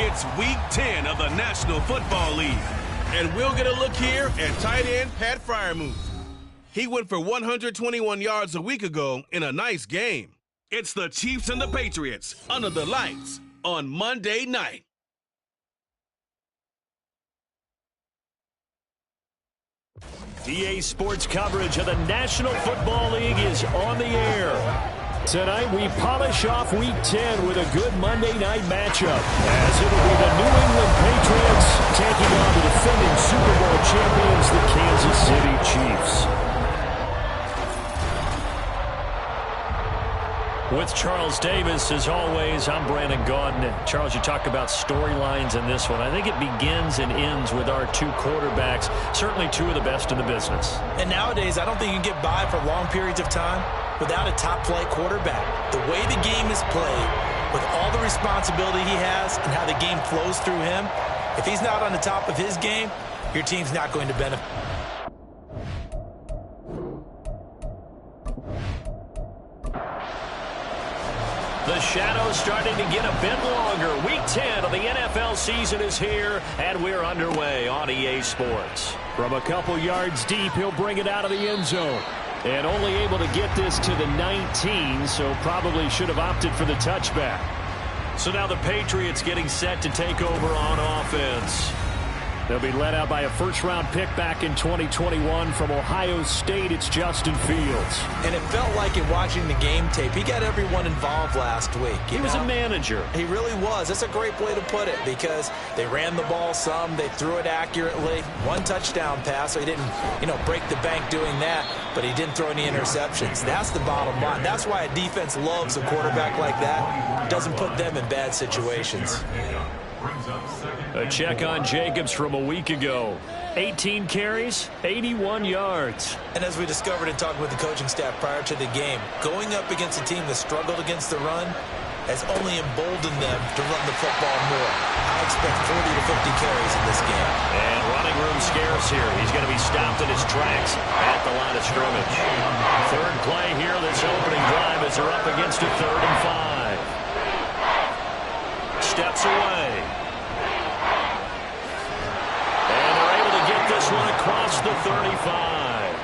It's Week 10 of the National Football League, and we'll get a look here at tight end Pat Freiermuth. He went for 121 yards a week ago in a nice game. It's the Chiefs and the Patriots under the lights on Monday night. EA Sports coverage of the National Football League is on the air. Tonight we polish off Week 10 with a good Monday night matchup, as it'll be the New England Patriots taking on the defending Super Bowl champions, the Kansas City Chiefs. With Charles Davis, as always, I'm Brandon Gaudin. Charles, you talk about storylines in this one. I think it begins and ends with our two quarterbacks, certainly two of the best in the business. And nowadays, I don't think you can get by for long periods of time without a top-flight quarterback. The way the game is played, with all the responsibility he has and how the game flows through him, if he's not on the top of his game, your team's not going to benefit. The shadow's starting to get a bit longer. Week 10 of the NFL season is here, and we're underway on EA Sports. From a couple yards deep, he'll bring it out of the end zone. And only able to get this to the 19, so probably should have opted for the touchback. So now the Patriots getting set to take over on offense. They'll be led out by a first-round pick back in 2021 from Ohio State. It's Justin Fields. And it felt like in watching the game tape, he got everyone involved last week. He was a manager. He really was. That's a great way to put it, because they ran the ball some, they threw it accurately. One touchdown pass, so he didn't, break the bank doing that, but he didn't throw any interceptions. That's the bottom line. That's why a defense loves a quarterback like that. Doesn't put them in bad situations. A check on Jacobs from a week ago. 18 carries, 81 yards. And as we discovered in talking with the coaching staff prior to the game, going up against a team that struggled against the run has only emboldened them to run the football more. I expect 40 to 50 carries in this game. And running room scarce here. He's going to be stopped in his tracks at the line of scrimmage. Third play here, this opening drive as they're up against a 3rd and 5. Steps away. This one across the 35.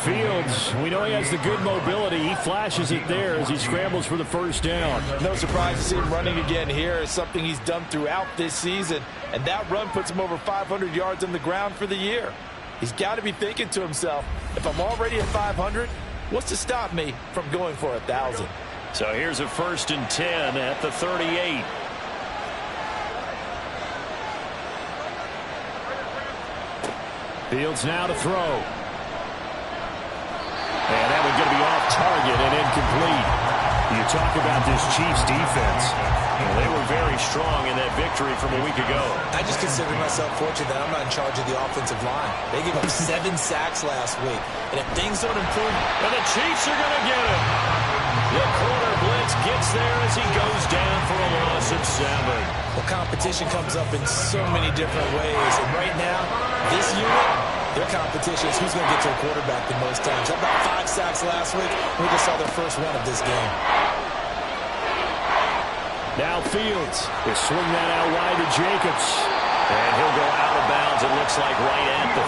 Fields, we know he has the good mobility. He flashes it there as he scrambles for the first down. No surprise to see him running again here. It's something he's done throughout this season. And that run puts him over 500 yards on the ground for the year. He's got to be thinking to himself, if I'm already at 500, what's to stop me from going for 1,000? So here's a 1st and 10 at the 38. Fields now to throw. And that one's going to be off target and incomplete. You talk about this Chiefs defense. They were very strong in that victory from a week ago. I just consider myself fortunate that I'm not in charge of the offensive line. They gave up 7 sacks last week. And if things don't improve, and the Chiefs are going to get it. The corner blitz gets there as he goes down for a loss of 7. Well, competition comes up in so many different ways. And right now, this unit, their competition is who's going to get to a quarterback the most times. How about 5 sacks last week? We just saw their first one of this game. Now Fields will swing that out wide to Jacobs. And he'll go out of bounds, it looks like, right at the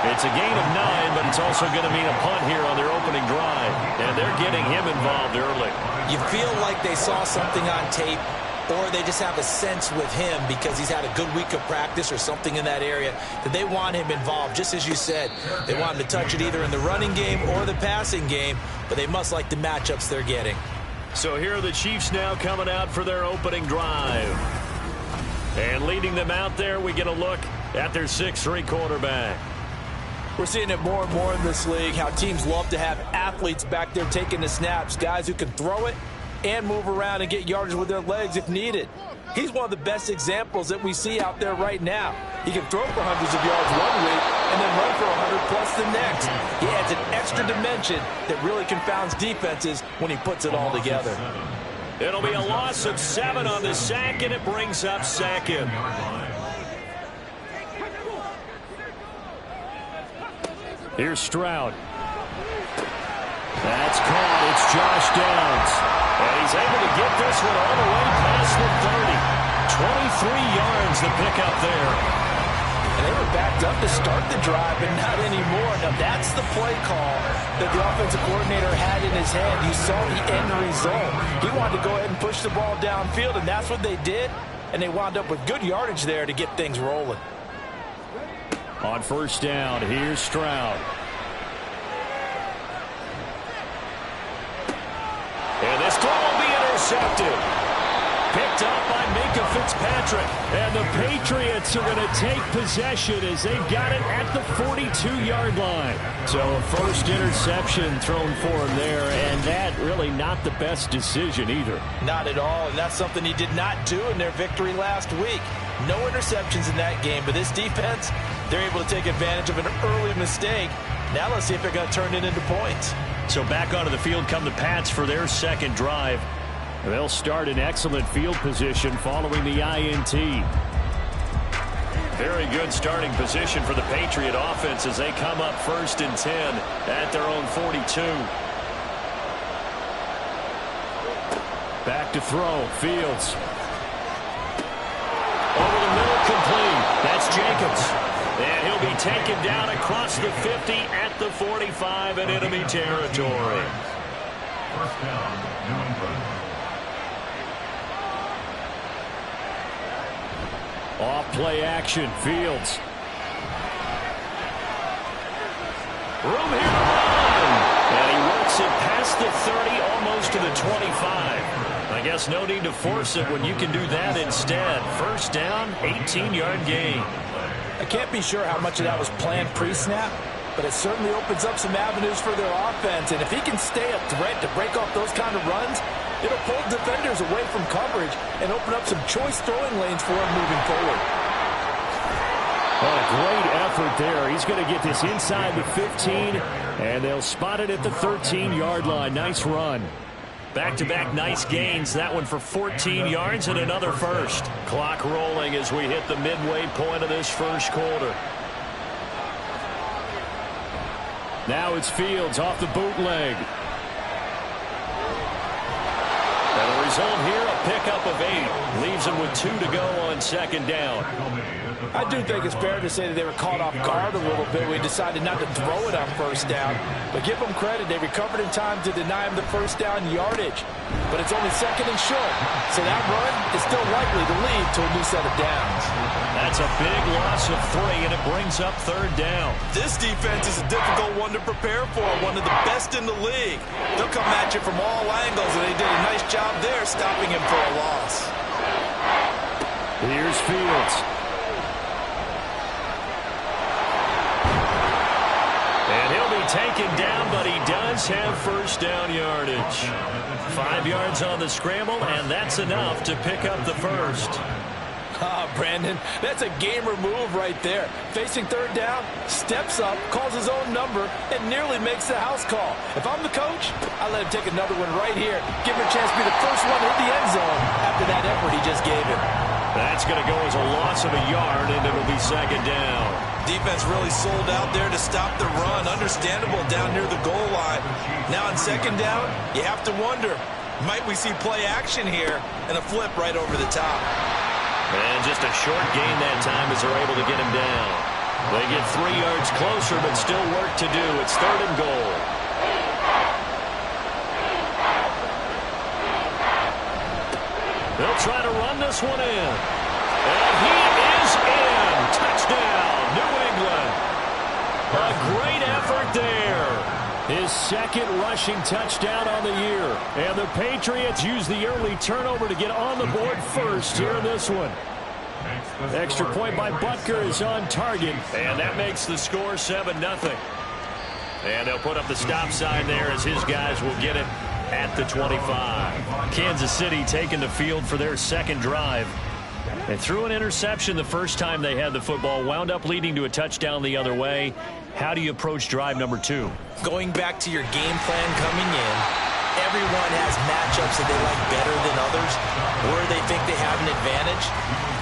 40. It's a gain of 9, but it's also going to mean a punt here on their opening drive. And they're getting him involved early. You feel like they saw something on tape, or they just have a sense with him because he's had a good week of practice or something in that area that they want him involved. Just as you said, they want him to touch it either in the running game or the passing game, but they must like the matchups they're getting. So here are the Chiefs now coming out for their opening drive. And leading them out there, we get a look at their 6'3" quarterback. We're seeing it more and more in this league, how teams love to have athletes back there taking the snaps, guys who can throw it and move around and get yardage with their legs if needed. He's one of the best examples that we see out there right now. He can throw for hundreds of yards one week and then run for 100 plus the next. He adds an extra dimension that really confounds defenses when he puts it all together. It'll be a loss of 7 on the sack, and it brings up 2nd. Here's Stroud. That's caught. It's Josh Downs. And he's able to get this one all the way past the 30. 23 yards the pickup there. And they were backed up to start the drive, but not anymore. Now, that's the play call that the offensive coordinator had in his head. You saw the end result. He wanted to go ahead and push the ball downfield, and that's what they did. And they wound up with good yardage there to get things rolling. On first down, here's Stroud. And this throw will be intercepted. Picked up by Minkah Fitzpatrick. And the Patriots are going to take possession as they got it at the 42-yard line. So a first interception thrown for him there, and that really not the best decision either. Not at all, and that's something he did not do in their victory last week. No interceptions in that game, but this defense, they're able to take advantage of an early mistake. Now let's see if they're going to turn it into points. So back onto the field come the Pats for their second drive. They'll start in excellent field position following the INT. Very good starting position for the Patriot offense as they come up 1st and 10 at their own 42. Back to throw. Fields. Over the middle, complete. That's Jacobs. And he'll be taken down across the 50 at the 45 in enemy territory. First down, New England. Off play action. Fields. Room here to run. And he works it past the 30, almost to the 25. I guess no need to force it when you can do that instead. First down, 18-yard gain. I can't be sure how much of that was planned pre-snap, but it certainly opens up some avenues for their offense. And if he can stay a threat to break off those kind of runs, it'll pull defenders away from coverage and open up some choice throwing lanes for him moving forward. Well, a great effort there. He's going to get this inside the 15, and they'll spot it at the 13-yard line. Nice run. Back-to-back nice gains. That one for 14 yards and another first. Clock rolling as we hit the midway point of this first quarter. Now it's Fields off the bootleg. And the result here, a pickup of 8. Leaves him with 2 to go on second down. I do think it's fair to say that they were caught off guard a little bit. We decided not to throw it on first down. But give them credit. They recovered in time to deny him the first down yardage. But it's only 2nd and short. So that run is still likely to lead to a new set of downs. That's a big loss of 3, and it brings up 3rd down. This defense is a difficult one to prepare for. One of the best in the league. They'll come at you from all angles, and they did a nice job there stopping him for a loss. Here's Fields. And he'll be taken down, but he does have first down yardage. 5 yards on the scramble, and that's enough to pick up the first. Brandon, that's a gamer move right there. Facing 3rd down, steps up, calls his own number, and nearly makes the house call. If I'm the coach, I let him take another one right here. Give him a chance to be the first one to hit the end zone after that effort he just gave him. That's going to go as a loss of a yard, and it'll be 2nd down. Defense really sold out there to stop the run. Understandable down near the goal line. Now on 2nd down, you have to wonder, might we see play action here and a flip right over the top? And just a short gain that time as they're able to get him down. They get 3 yards closer, but still work to do. It's 3rd and goal. They'll try to run this one in. And he is in. Touchdown, New England. A great effort there. His 2nd rushing touchdown on the year. And the Patriots use the early turnover to get on the board first here in this one. Extra point by Butker is on target. And that makes the score 7-0. And they'll put up the stop sign there as his guys will get it at the 25. Kansas City taking the field for their 2nd drive. They threw an interception the first time they had the football, wound up leading to a touchdown the other way. How do you approach drive number 2? Going back to your game plan coming in, everyone has matchups that they like better than others, where they think they have an advantage.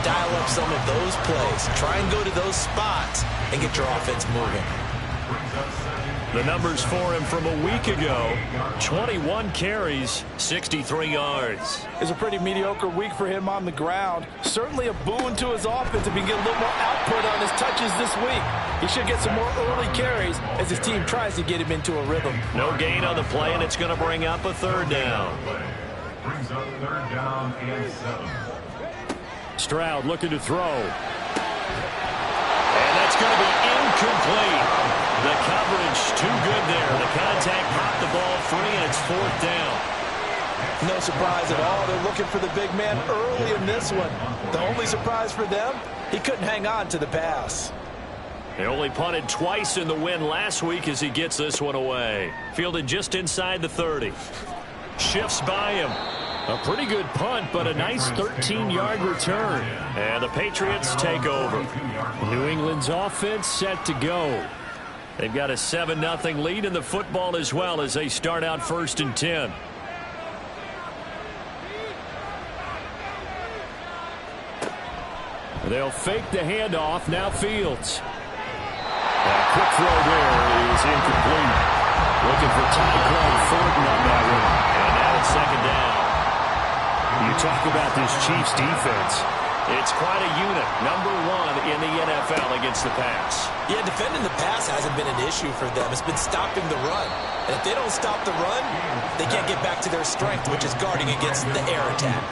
Dial up some of those plays. Try and go to those spots and get your offense moving. The numbers for him from a week ago: 21 carries, 63 yards. It's a pretty mediocre week for him on the ground. Certainly a boon to his offense if he can get a little more output on his touches this week. He should get some more early carries as his team tries to get him into a rhythm. No gain on the play, and it's going to bring up a third down. Brings up 3rd down and 7. Stroud looking to throw. And that's going to be incomplete. The coverage too good there. The contact popped the ball free, and it's 4th down. No surprise at all. They're looking for the big man early in this one. The only surprise for them, he couldn't hang on to the pass. They only punted twice in the win last week as he gets this one away. Fielded just inside the 30. Shifts by him. A pretty good punt, but a nice 13-yard return. And the Patriots take over. New England's offense set to go. They've got a 7-0 lead in the football as well as they start out 1st and 10. They'll fake the handoff. Now Fields. A quick throw there is incomplete. Looking for Tyquan Thornton on that one. And now it's 2nd down. You talk about this Chiefs defense. It's quite a unit. Number 1 in the NFL against the pass. Yeah, defending the pass hasn't been an issue for them. It's been stopping the run. And if they don't stop the run, they can't get back to their strength, which is guarding against the air attack.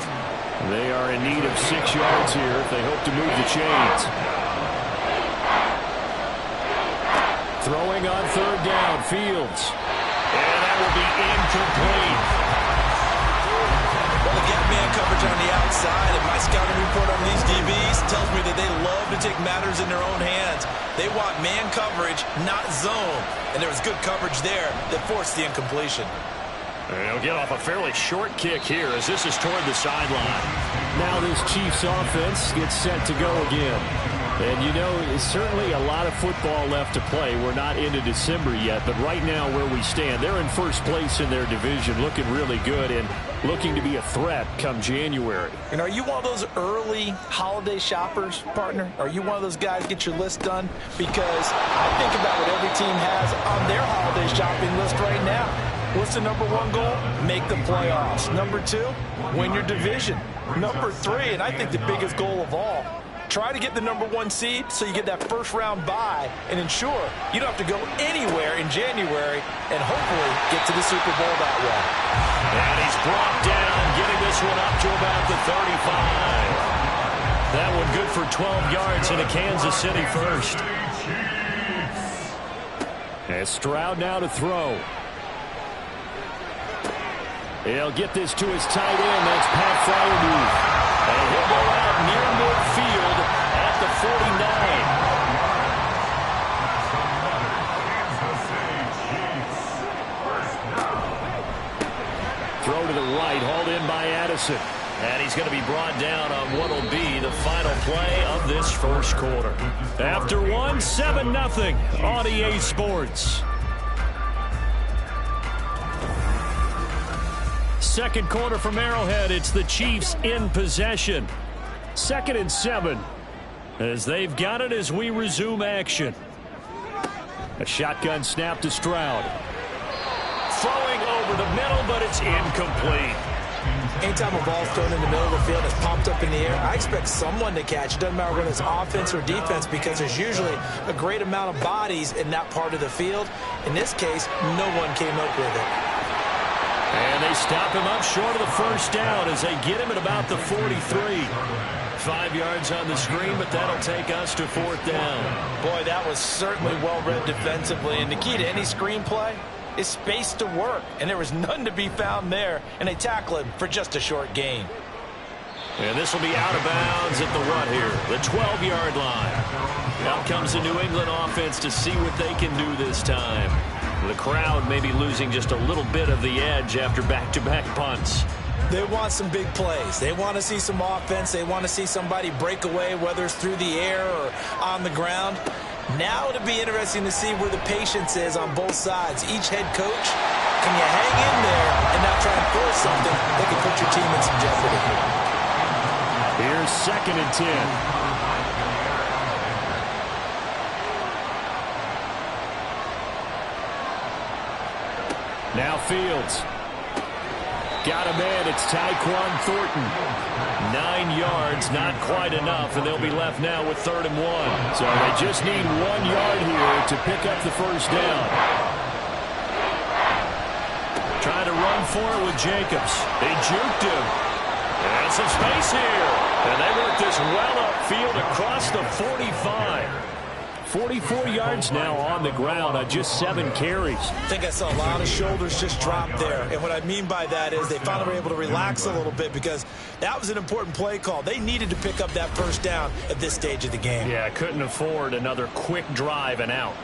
They are in need of 6 yards here if they hope to move the chains. Throwing on 3rd down, Fields. And that will be incomplete. Well, they get man coverage on the outside, and my scouting report on these DBs tells me that they love to take matters in their own hands. They want man coverage, not zone. And there was good coverage there that forced the incompletion. They'll get off a fairly short kick here as this is toward the sideline. Now this Chiefs offense gets set to go again. And, you know, it's certainly a lot of football left to play. We're not into December yet, but right now where we stand, they're in 1st place in their division, looking really good and looking to be a threat come January. And are you one of those early holiday shoppers, partner? Are you one of those guys get your list done? Because I think about what every team has on their holiday shopping list right now. What's the number 1 goal? Make the playoffs. Number 2, win your division. Number 3, and I think the biggest goal of all, try to get the number 1 seed so you get that 1st round bye and ensure you don't have to go anywhere in January and hopefully get to the Super Bowl that way. And he's brought down, getting this one up to about the 35. That one good for 12 yards into Kansas City first. And Stroud now to throw. He'll get this to his tight end. That's Pat Freiermuth. And he'll go out near midfield at the 49. Throw to the right, hauled in by Addison. And he's going to be brought down on what will be the final play of this 1st quarter. After 7-0 on EA Sports. 2nd quarter from Arrowhead. It's the Chiefs in possession. 2nd and 7 as they've got it as we resume action. A shotgun snap to Stroud. Throwing over the middle, but it's incomplete. Anytime a ball's thrown in the middle of the field, it's popped up in the air, I expect someone to catch. It doesn't matter whether it's offense or defense because there's usually a great amount of bodies in that part of the field. In this case, no one came up with it. And they stop him up short of the 1st down as they get him at about the 43. 5 yards on the screen, but that'll take us to 4th down. Boy, that was certainly well read defensively. And the key to any screenplay is space to work. And there was none to be found there. And they tackle him for just a short gain. And this will be out of bounds at the what here? The 12-yard line. Out comes the New England offense to see what they can do this time. The crowd may be losing just a little bit of the edge after back-to-back punts. They want some big plays. They want to see some offense. They want to see somebody break away, whether it's through the air or on the ground. Now it'll be interesting to see where the patience is on both sides. Each head coach, can you hang in there and not try and force something that can put your team in some jeopardy? Here's 2nd and 10. 2 Now Fields. Got a man. It's Tyquan Thornton. 9 yards, not quite enough, and they'll be left now with 3rd and 1. So they just need 1 yard here to pick up the first down. Trying to run for it with Jacobs. They juked him. And some space here. And they work this well upfield across the 45. 44 yards now on the ground on just 7 carries. I think I saw a lot of shoulders just drop there. And what I mean by that is they finally were able to relax a little bit because that was an important play call. They needed to pick up that first down at this stage of the game. Yeah, couldn't afford another quick drive and out.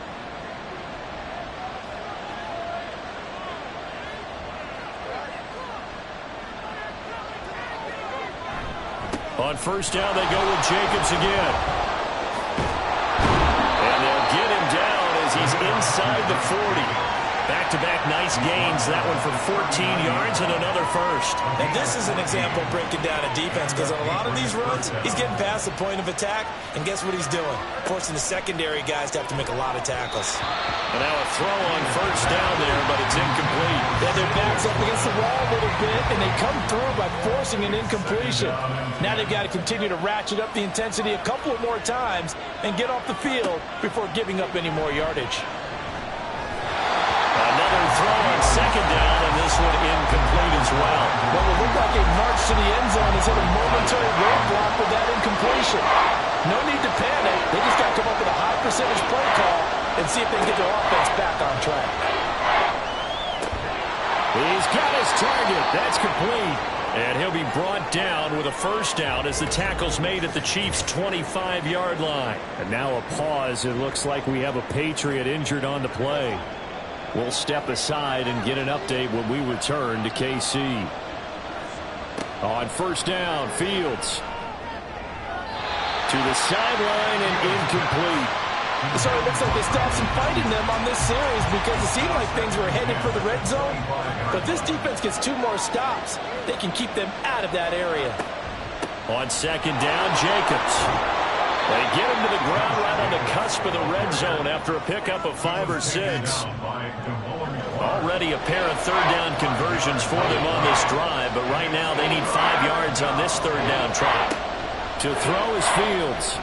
On first down, they go with Jacobs again. And they'll get him down as he's inside the 40. Back-to-back nice gains. That one for 14 yards and another first. And this is an example of breaking down a defense because on a lot of these runs, he's getting past the point of attack, and guess what he's doing? Forcing the secondary guys to have to make a lot of tackles. And now a throw on first down there, but it's incomplete. Yeah, their backs up against the wall a little bit, and they come through by forcing an incompletion. Now they've got to continue to ratchet up the intensity a couple of more times and get off the field before giving up any more yardage. Another throw on second down, and this one incomplete as well. What will look like a march to the end zone has hit a momentary roadblock with that incompletion. No need to panic. They just got to come up with a high percentage play call and see if they can get their offense back on track. He's got his target. That's complete. And he'll be brought down with a first down as the tackle's made at the Chiefs' 25-yard line. And now a pause. It looks like we have a Patriot injured on the play. We'll step aside and get an update when we return to KC. On first down, Fields. To the sideline and incomplete. So it looks like they stopped some fight in them on this series because it seemed like things were headed for the red zone. But this defense gets 2 more stops. They can keep them out of that area. On second down, Jacobs. They get him to the ground right on the cusp of the red zone after a pickup of 5 or 6. Already a pair of third down conversions for them on this drive, but right now they need 5 yards on this third down try. To throw is Fields.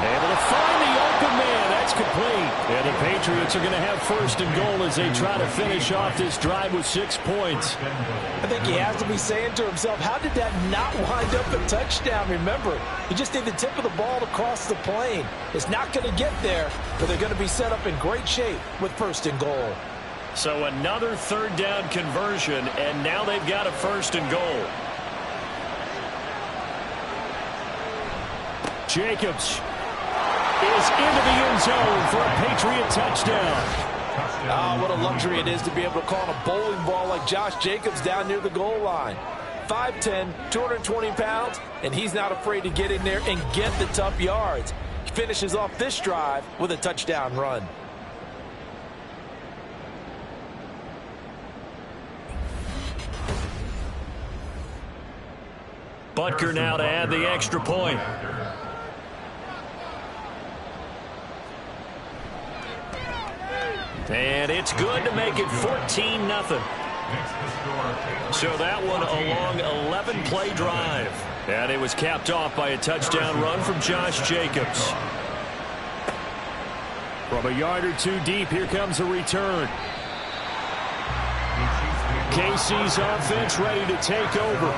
Able to find the open man. That's complete. And the Patriots are going to have first and goal as they try to finish off this drive with 6 points. I think he has to be saying to himself, how did that not wind up a touchdown? Remember, you just need the tip of the ball to cross the plane. It's not going to get there, but they're going to be set up in great shape with first and goal. So another third down conversion, and now they've got a first and goal. Jacobs is into the end zone for a Patriot touchdown. Ah, what a luxury it is to be able to call a bowling ball like Josh Jacobs down near the goal line. 5'10", 220 pounds, and he's not afraid to get in there and get the tough yards. He finishes off this drive with a touchdown run. Butker now to add the extra point. And it's good to make it 14-0. So that one a long 11-play drive. And it was capped off by a touchdown run from Josh Jacobs. From a yard or 2 deep, here comes a return. KC's offense ready to take over.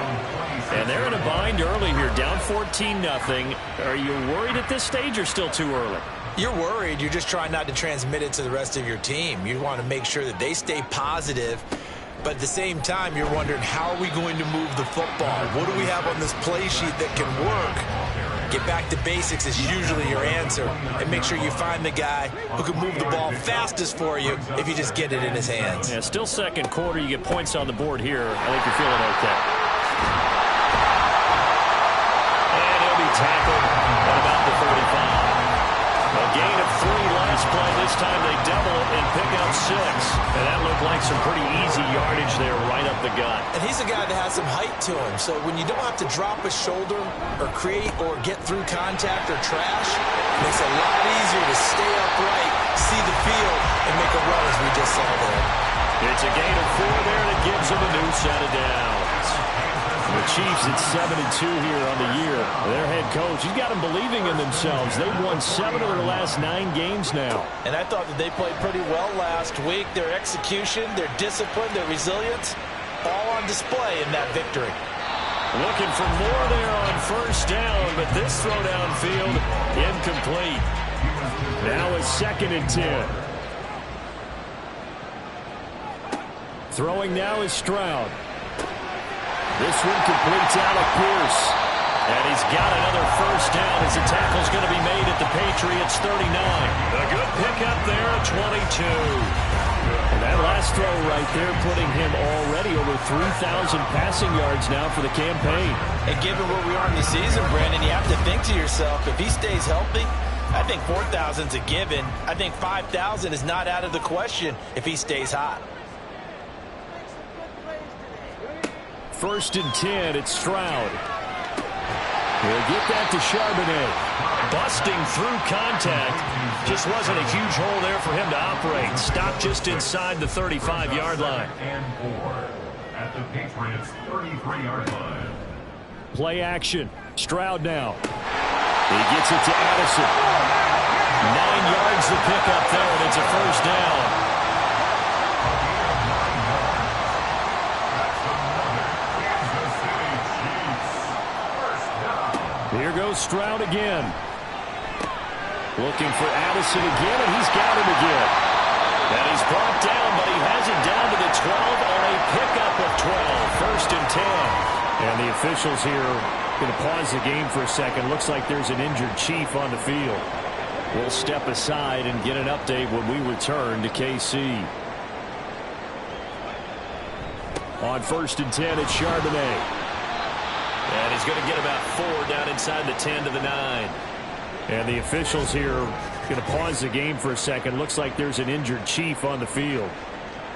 And they're in a bind early here, down 14-0. Are you worried at this stage or still too early? You're worried. You're just trying not to transmit it to the rest of your team. You want to make sure that they stay positive. But at the same time, you're wondering, how are we going to move the football? What do we have on this play sheet that can work? Get back to basics is usually your answer. And make sure you find the guy who can move the ball fastest for you if you just get it in his hands. Yeah, still second quarter. You get points on the board here. I think you're feeling okay. And he'll be tackled at about the 35. A gain of 3 last play. This time they double it and pick up 6. And that looked like some pretty easy yardage there right up the gut. And he's a guy that has some height to him. So when you don't have to drop a shoulder or create or get through contact or trash, it makes it a lot easier to stay upright, see the field, and make a run as we just saw there. It's a gain of 4 there, and it gives them a new set of downs. The Chiefs at 7-2 here on the year. Their head coach, he's got them believing in themselves. They've won 7 of their last 9 games now. And I thought that they played pretty well last week. Their execution, their discipline, their resilience, all on display in that victory. Looking for more there on first down, but this throw downfield incomplete. Now a 2nd and 10. Throwing now is Stroud. This one completes Alec Pierce. And he's got another first down as the tackle's going to be made at the Patriots 39. A good pickup there at 22. And that last throw right there putting him already over 3,000 passing yards now for the campaign. And given where we are in the season, Brandon, you have to think to yourself, if he stays healthy, I think 4,000's a given. I think 5,000 is not out of the question if he stays hot. 1st and 10, it's Stroud. He'll get that to Charbonnet. Busting through contact. Just wasn't a huge hole there for him to operate. Stopped just inside the 35-yard line. And 4 at the Patriots' 33-yard line. Play action. Stroud now. He gets it to Addison. 9 yards to pick up there, and it's a first down. Here goes Stroud again. Looking for Addison again, and he's got him again. And he's brought down, but he has it down to the 12 on a pickup of 12. 1st and 10. And the officials here going to pause the game for a second. Looks like there's an injured Chief on the field. We'll step aside and get an update when we return to KC. On 1st and 10, it's Charbonnet. And he's going to get about 4 down inside the 10 to the 9. And the officials here going to pause the game for a second. Looks like there's an injured Chief on the field.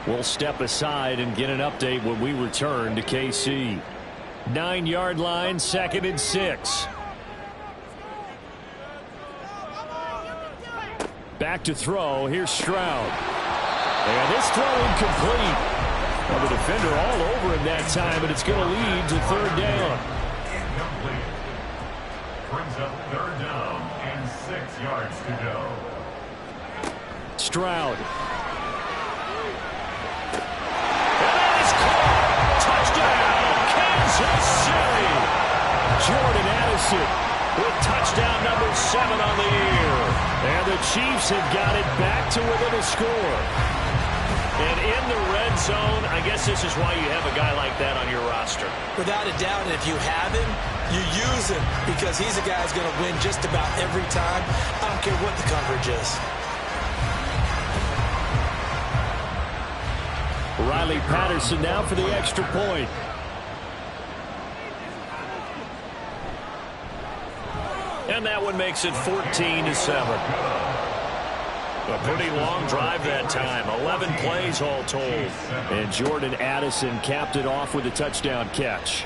We'll step aside and get an update when we return to KC. 9-yard line, 2nd and 6. Back to throw. Here's Stroud. And this throw incomplete. Well, the defender all over him that time, but it's going to lead to 3rd down. Incomplete. Brings up 3rd down and 6 yards to go. Stroud. And that is caught. Touchdown, Kansas City. Jordan Addison with touchdown number 7 on the year. And the Chiefs have got it back to within a score. And in the red zone, I guess this is why you have a guy like that on your roster. Without a doubt, and if you have him, you use him because he's a guy who's going to win just about every time. I don't care what the coverage is. Riley Patterson now for the extra point. And that one makes it 14-7. A pretty long drive that time. 11 plays all told. And Jordan Addison capped it off with a touchdown catch.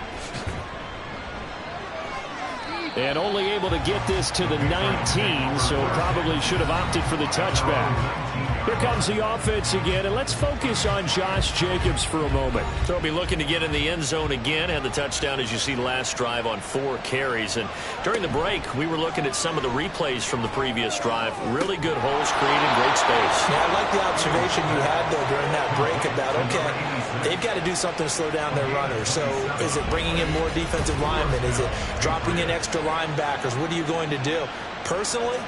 And only able to get this to the 19, so probably should have opted for the touchback. Here comes the offense again, and let's focus on Josh Jacobs for a moment. So he'll be looking to get in the end zone again. Had the touchdown, as you see, last drive on 4 carries. And during the break, we were looking at some of the replays from the previous drive. Really good holes created, great space. Yeah, I like the observation you had, though, during that break about, okay, they've got to do something to slow down their runners. So is it bringing in more defensive linemen? Is it dropping in extra linebackers? What are you going to do? Personally,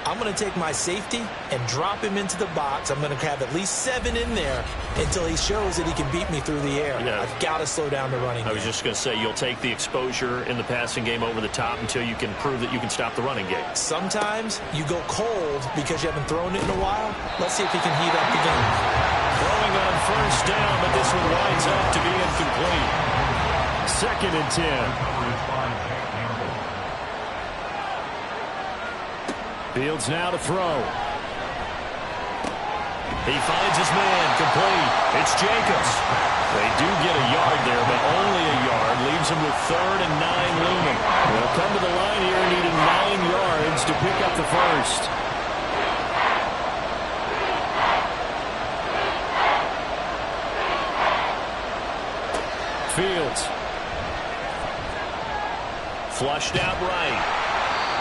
I'm going to take my safety and drop him into the box. I'm going to have at least 7 in there until he shows that he can beat me through the air. Yeah. I've got to slow down the running game. I was just going to say, you'll take the exposure in the passing game over the top until you can prove that you can stop the running game. Sometimes you go cold because you haven't thrown it in a while. Let's see if he can heat up the game. Throwing on first down, but this one winds up to be incomplete. 2nd and 10. Fields now to throw. He finds his man, complete. It's Jacobs. They do get a yard there, but only a yard. Leaves him with 3rd and 9 looming. They'll come to the line here needing 9 yards to pick up the first. Fields. Flushed out right.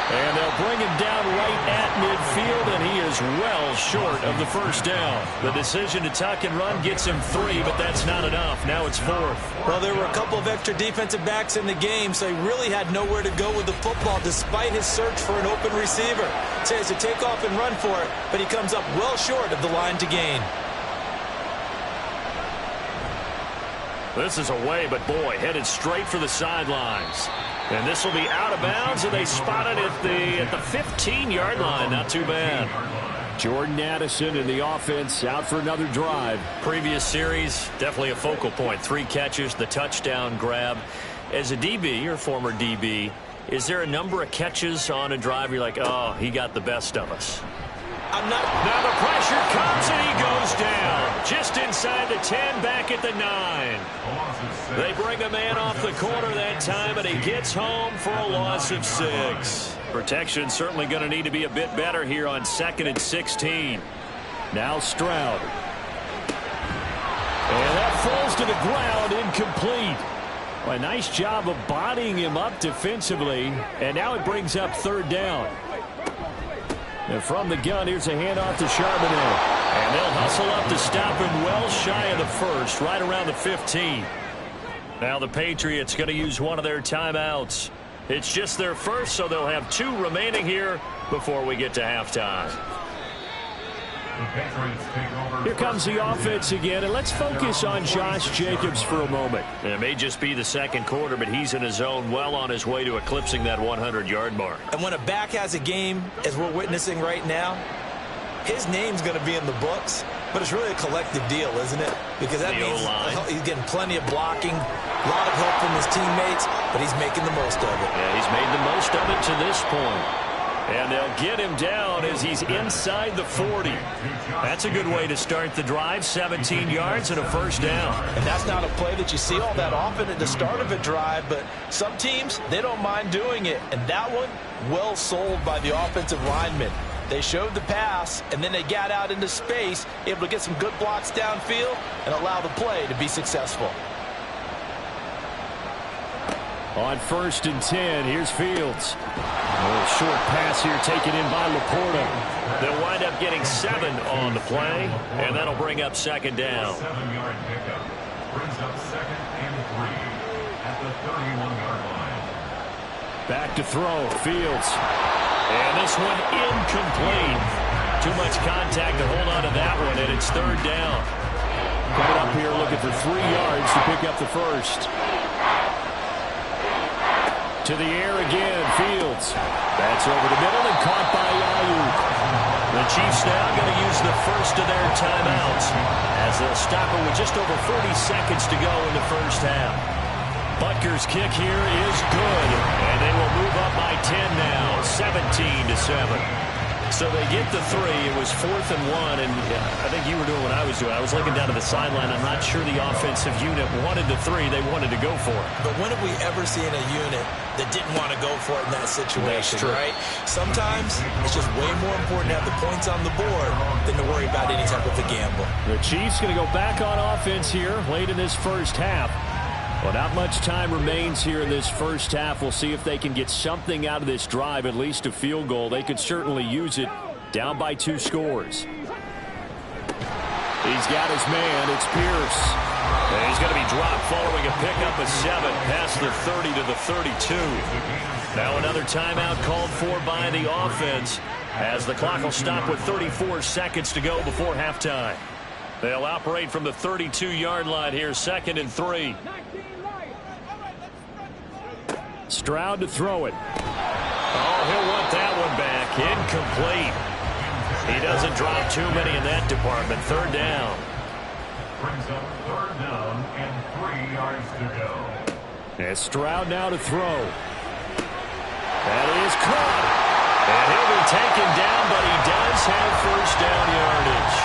And they'll bring him down right at midfield, and he is well short of the first down. The decision to tuck and run gets him 3, but that's not enough. Now it's 4th. Well, there were a couple of extra defensive backs in the game, so he really had nowhere to go with the football despite his search for an open receiver. So he has to take off and run for it, but he comes up well short of the line to gain. This is away, but boy, headed straight for the sidelines. And this will be out of bounds, and they spot it at the 15-yard line. Not too bad. Jordan Addison and the offense out for another drive. Previous series, definitely a focal point. 3 catches, the touchdown grab. As a DB, or former DB, is there a number of catches on a drive you're like, oh, he got the best of us? Now the pressure comes, and he goes down. Just inside the 10, back at the 9. They bring a man off the corner that time, and he gets home for a loss of 6. Protection certainly going to need to be a bit better here on 2nd and 16. Now Stroud. And that falls to the ground, incomplete. Well, a nice job of bodying him up defensively, and now it brings up 3rd down. And from the gun, here's a handoff to Charbonnet. And they'll hustle up to stop him well shy of the 1st, right around the 15. Now the Patriots going to use one of their timeouts. It's just their first, so they'll have 2 remaining here before we get to halftime. Here comes the offense again, and let's focus on Josh Jacobs for a moment. It may just be the 2nd quarter, but he's in his zone, well on his way to eclipsing that 100-yard mark. And when a back has a game, as we're witnessing right now, his name's going to be in the books, but it's really a collective deal, isn't it? Because that means he's getting plenty of blocking, a lot of help from his teammates, but he's making the most of it. Yeah, he's made the most of it to this point. And they'll get him down as he's inside the 40. That's a good way to start the drive. 17 yards and a 1st down. And that's not a play that you see all that often at the start of a drive, but some teams, they don't mind doing it. And that one, well sold by the offensive lineman. They showed the pass, and then they got out into space, able to get some good blocks downfield and allow the play to be successful. On 1st and 10, here's Fields. A little short pass here taken in by Laporta. They'll wind up getting 7 on the play, and that'll bring up 2nd down. 7-yard pickup brings up 2nd and 3 at the 31-yard line. Back to throw, Fields. And this one incomplete. Too much contact to hold on to that one, and it's 3rd down. Coming up here looking for 3 yards to pick up the 1st. To the air again, Fields. That's over the middle and caught by Ayuk. The Chiefs now going to use the first of their timeouts as they'll stop it with just over 40 seconds to go in the 1st half. Butker's kick here is good, and they will move up by 10 now, 17-7. So they get the 3. It was 4th and 1, and I think you were doing what I was doing. I was looking down to the sideline. I'm not sure the offensive unit wanted the 3. They wanted to go for it. But when have we ever seen a unit that didn't want to go for it in that situation, right? Sometimes it's just way more important to have the points on the board than to worry about any type of a gamble. The Chiefs going to go back on offense here late in this 1st half. Well, not much time remains here in this 1st half. We'll see if they can get something out of this drive, at least a field goal. They could certainly use it, down by 2 scores. He's got his man. It's Pierce. And he's going to be dropped following a pickup of 7 past the 30 to the 32. Now another timeout called for by the offense as the clock will stop with 34 seconds to go before halftime. They'll operate from the 32-yard line here, 2nd and 3. Stroud to throw it. Oh, he'll want that one back. Incomplete. He doesn't drop too many in that department. 3rd down. Brings up 3rd down and 3 yards to go. And Stroud now to throw. That is caught. And he'll be taken down, but he does have 1st down yardage.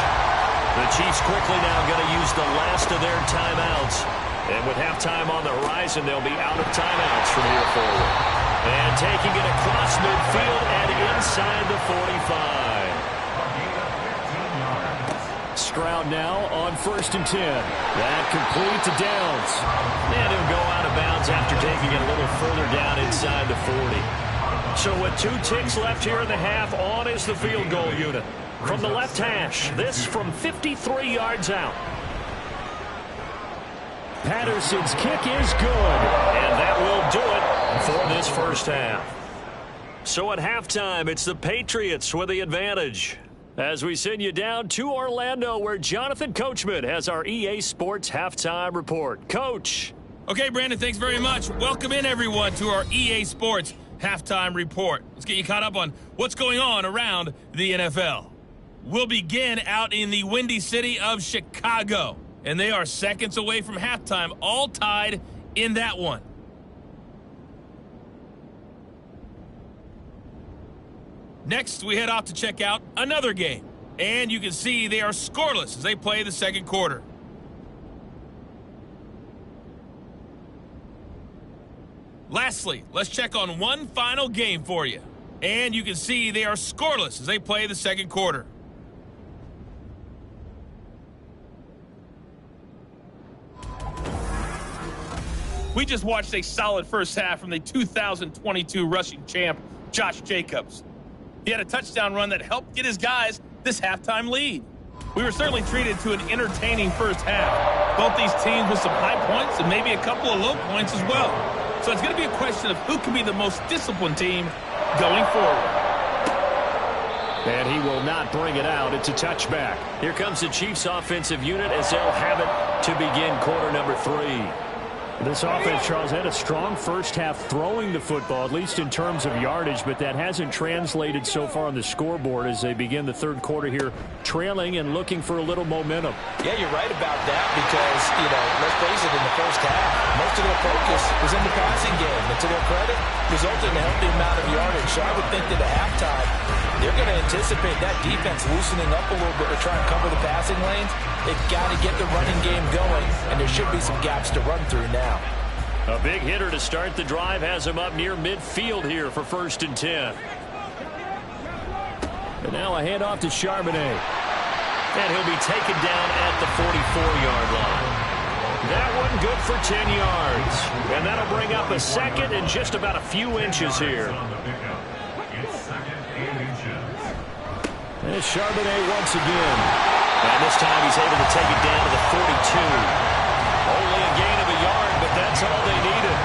The Chiefs quickly now going to use the last of their timeouts. And with halftime on the horizon, they'll be out of timeouts from here forward. And taking it across midfield and inside the 45. Stroud now on 1st and 10. That complete to Downs. And he'll taking it a little further down inside the 40. So with 2 ticks left here in the half, on is the field goal unit. From the left hash, this from 53 yards out. Patterson's kick is good, and that will do it for this first half. So at halftime, it's the Patriots with the advantage. As we send you down to Orlando, where Jonathan Coachman has our EA Sports halftime report. Coach. Okay, Brandon, thanks very much. Welcome in, everyone, to our EA Sports halftime report. Let's get you caught up on what's going on around the NFL. We'll begin out in the Windy City of Chicago, and they are seconds away from halftime, all tied in that one. Next, we head off to check out another game, and you can see they are scoreless as they play the second quarter. Lastly, let's check on one final game for you, and you can see they are scoreless as they play the second quarter. We just watched a solid first half from the 2022 rushing champ, Josh Jacobs. He had a touchdown run that helped get his guys this halftime lead. We were certainly treated to an entertaining first half. Both these teams with some high points and maybe a couple of low points as well. So it's going to be a question of who can be the most disciplined team going forward. And he will not bring it out. It's a touchback. Here comes the Chiefs offensive unit as they'll have it to begin quarter number 3. This offense, Charles, had a strong first half throwing the football, at least in terms of yardage, but that hasn't translated so far on the scoreboard as they begin the third quarter here, trailing and looking for a little momentum. Yeah, you're right about that because, let's face it, in the first half, most of their focus was in the passing game. And to their credit, resulted in a healthy amount of yardage. So I would think that at halftime, they're going to anticipate that defense loosening up a little bit to try and cover the passing lanes. They've got to get the running game going, and there should be some gaps to run through now. A big hitter to start the drive has him up near midfield here for 1st and 10. And now a handoff to Charbonnet. And he'll be taken down at the 44-yard line. That one good for 10 yards. And that'll bring up a second and just about a few inches here. And Charbonnet once again. And this time he's able to take it down to the 42. Only a gain of a yard, but that's all they needed.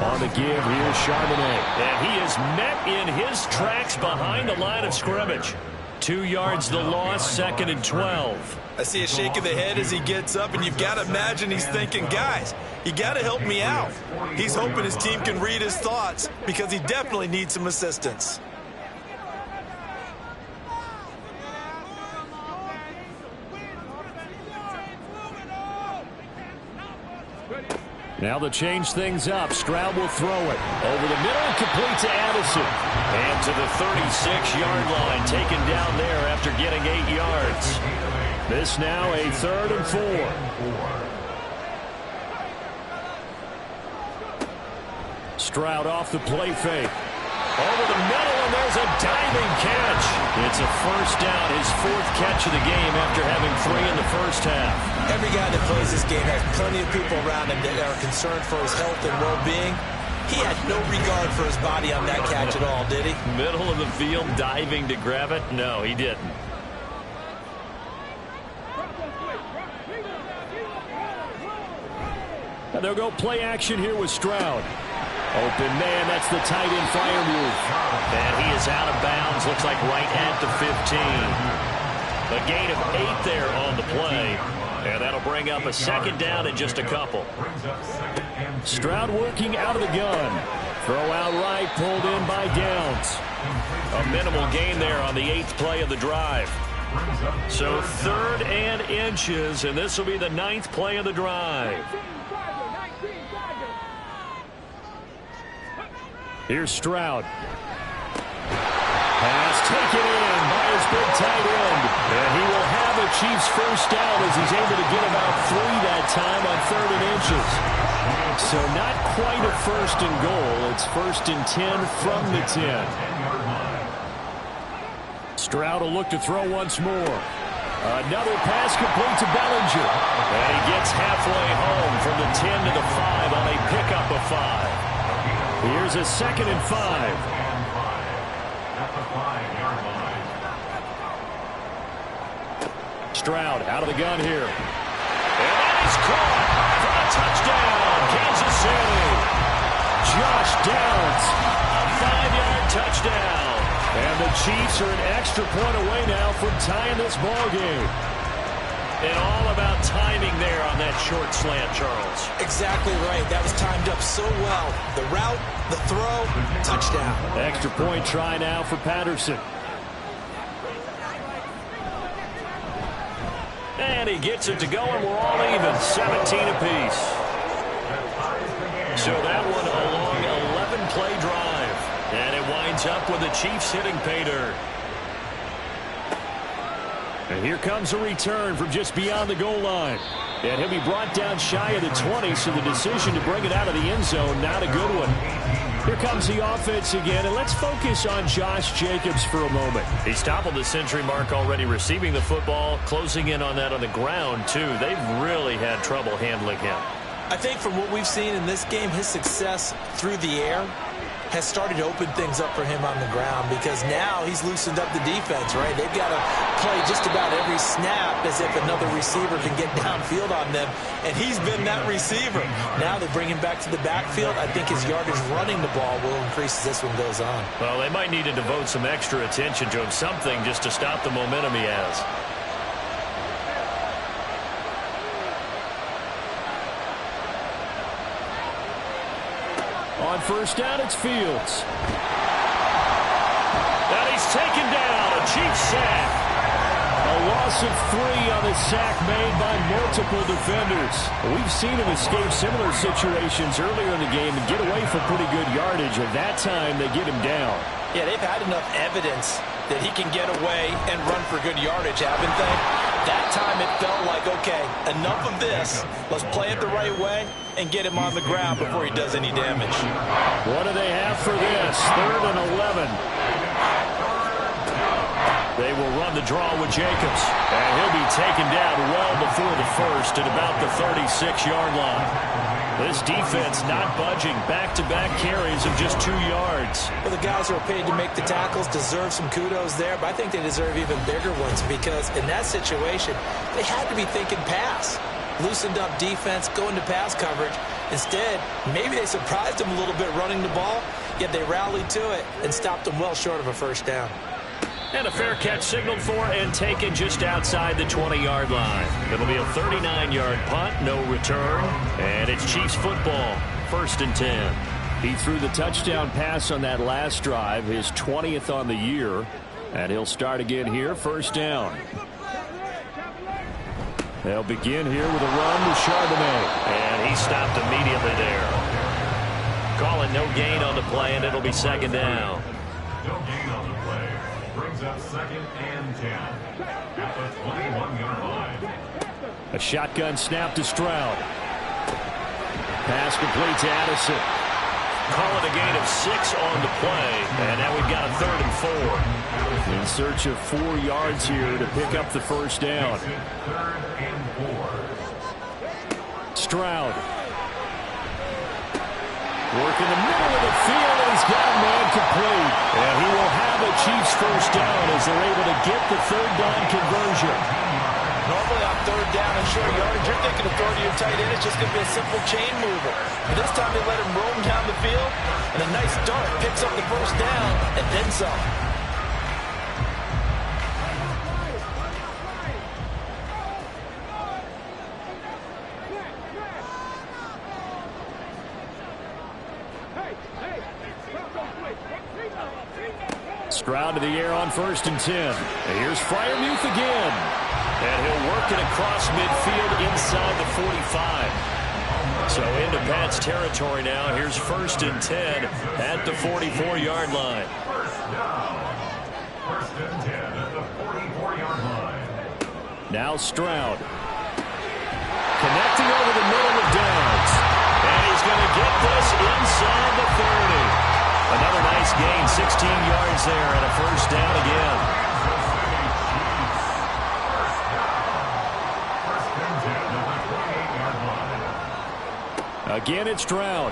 On the give, here's Charbonnet. And he is met in his tracks behind the line of scrimmage. 2 yards the loss, 2nd and 12. I see a shake of the head as he gets up, and you've got to imagine he's thinking, guys, you got to help me out. He's hoping his team can read his thoughts because he definitely needs some assistance. Now they'll change things up. Stroud will throw it. Over the middle, complete to Addison. And to the 36-yard line, taken down there after getting 8 yards. This now a 3rd and 4. Stroud off the play fake. Over the middle, and there's a diving catch. It's a first down, his 4th catch of the game after having 3 in the first half. Every guy that plays this game has plenty of people around him that are concerned for his health and well-being. He had no regard for his body on that catch at all, did he? Middle of the field, diving to grab it? No, he didn't. And they'll go play action here with Stroud. Open man, that's the tight end fire move. And he is out of bounds, looks like right at the 15. A gain of 8 there on the play. And that'll bring up a 2nd down and just a couple. Stroud working out of the gun. Throw out right, pulled in by Downs. A minimal gain there on the 8th play of the drive. So 3rd and inches, and this will be the 9th play of the drive. Here's Stroud. Pass taken in by his big tight end. And he will have a Chiefs first down as he's able to get about 3 that time on 3rd and inches. So not quite a 1st and goal. It's 1st and 10 from the 10. Stroud will look to throw once more. Another pass complete to Bellinger. And he gets halfway home from the 10 to the 5 on a pickup of 5. Here's a 2nd and 5. At the 5-yard line. Stroud out of the gun here. And that is caught for a touchdown, Kansas City. Josh Downs, a 5-yard touchdown. And the Chiefs are an extra point away now from tying this ball game. And all about timing there on that short slant, Charles. Exactly right. That was timed up so well. The route, the throw, touchdown. Extra point try now for Patterson. And he gets it to go, and we're all even, 17 apiece. So that one a long 11-play drive. And it winds up with the Chiefs hitting pay dirt. And here comes a return from just beyond the goal line. And he'll be brought down shy of the 20, so the decision to bring it out of the end zone, not a good one. Here comes the offense again, and let's focus on Josh Jacobs for a moment. He's toppled the century mark already receiving the football, closing in on that on the ground, too. They've really had trouble handling him. I think from what we've seen in this game, his success through the air has started to open things up for him on the ground, because now he's loosened up the defense, right? They've got to play just about every snap as if another receiver can get downfield on them, and he's been that receiver. Now they bring him back to the backfield. I think his yardage running the ball will increase as this one goes on. Well, they might need to devote some extra attention to him, something just to stop the momentum he has. On first down, it's Fields. And he's taken down, a Chiefs sack. A loss of 3 on the sack made by multiple defenders. We've seen him escape similar situations earlier in the game and get away for pretty good yardage. At that time, they get him down. Yeah, they've had enough evidence that he can get away and run for good yardage, haven't they? That time it felt like, okay, enough of this. Let's play it the right way and get him on the ground before he does any damage. What do they have for this? 3rd and 11. They will run the draw with Jacobs. And he'll be taken down well before the first at about the 36-yard line. This defense not budging. Back-to-back carries of just 2 yards. Well, the guys who are paid to make the tackles deserve some kudos there, but I think they deserve even bigger ones, because in that situation, they had to be thinking pass. Loosened up defense, going to pass coverage. Instead, maybe they surprised them a little bit running the ball, yet they rallied to it and stopped them well short of a first down. And a fair catch signaled for and taken just outside the 20-yard line. It'll be a 39-yard punt, no return, and it's Chiefs football, 1st and 10. He threw the touchdown pass on that last drive, his 20th on the year, and he'll start again here, 1st down. They'll begin here with a run with Charbonnet. And he stopped immediately there. Calling no gain on the play, and it'll be 2nd down. No gain on the play. Brings up 2nd and 10 at the 21-yard line. A shotgun snap to Stroud. Pass complete to Addison. Call it a gain of 6 on the play, and now we've got a 3rd and 4. In search of 4 yards here to pick up the first down. 3rd and 4. Stroud. Work in the middle of the field, and he's got a man complete. And he will have a Chiefs first down as they're able to get the 3rd down conversion. Normally on 3rd down and short yardage, you're thinking of throwing to your tight end. It's just going to be a simple chain mover. But this time they let him roam down the field, and a nice dart picks up the first down and then some. Stroud to the air on 1st and 10. And here's Freiermuth again. And he'll work it across midfield inside the 45. So into Pat's territory now. Here's 1st and 10 at the 44-yard line. 1st and 10 at the 44-yard line. Now Stroud. Connecting over the middle of Downs. And he's going to get this inside the 30. Another nice gain, 16 yards there, and a first down again. Again, it's Stroud.